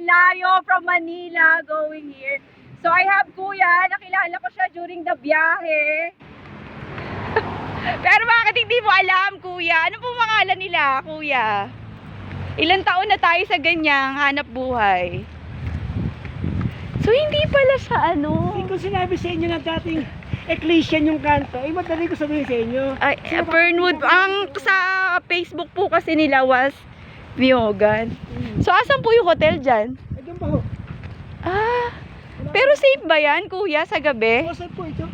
layo from Manila going here. So I have kuya, nakilala ko siya during the biyahe. Pero bakit hindi mo alam, kuya? Ano pong pangalan nila, kuya? Ilang taon na tayo sa ganyang hanap buhay? So hindi pala siya ano. Hindi ko sinabi sa inyo na dating Ecclesian yung kanto. Eh, madali ko sabihin sa inyo. Ay, Fernwood. Ang sa Facebook po kasi nila was Miogan. So asan po yung hotel dyan? Eh, doon pa ho. Ah, pero safe ba yan, kuya, sa gabi? Saan po ito?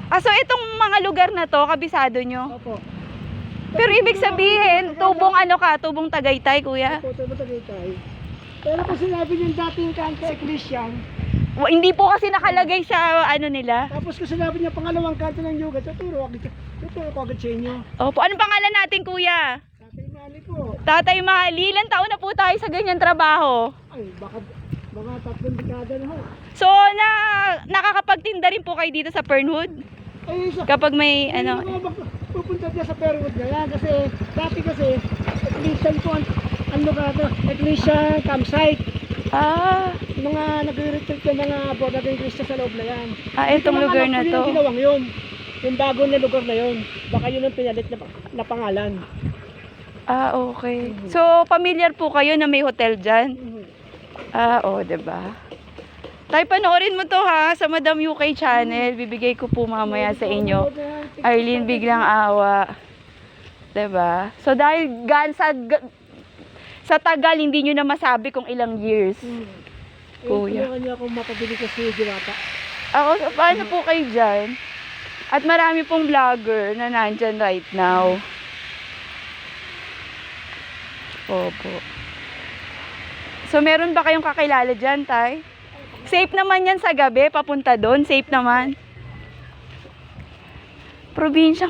Ah, so itong mga lugar na to, kabisado nyo? Opo. Pero ibig sabihin, tubong ano ka, tubong Tagaytay, kuya? Opo, ito Tagaytay. Pero kung sinabi yung dating kanto Ecclesian, Hindi po kasi nakalagay sa ano nila. tapos kung sinabi niya pangalawang kanto ng yoga, tuturo ko agad sa inyo. Opo, anong pangalan natin, kuya? Tatay Mali po. Tatay Mali, ilan taon na po tayo sa ganyan trabaho? Ay, baka mga 3 dekada na ho. So, nakakapagtinda rin po kayo dito sa Fernwood? Ay, Kapag may ano... pupunta dyan sa Perwood na yan kasi dati kasi Ecclesian po ang lugar to, Ecclesian campsite. Ah, Mga nagre-retreat yung mga Born Again Christian sa loob na yan. itong lugar na Yun to. yung ginawang yun. Yung bago na lugar na yun. Baka yun ang pinalit na pangalan. Ah, okay. So, familiar po kayo na may hotel dyan? Ah, oo, diba? Tay, panoorin mo to ha, sa Madam UK channel. Bibigay ko po mamaya sa inyo. Arlene Biglang Awa. Diba? So, dahil sa tagal, hindi nyo na masabi kung ilang years. Kuya. Tulungan niyo akong mapabili ko si Diwata. Ako, paano po kayo dyan? At marami pong vlogger na nandyan right now. Opo. So, meron ba kayong kakilala dyan, Tay? Safe naman yan sa gabi, papunta doon. Safe naman. Probinsya.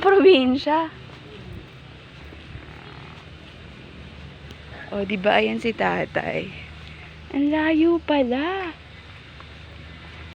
O, diba, ayan si tatay. Ang layo pala.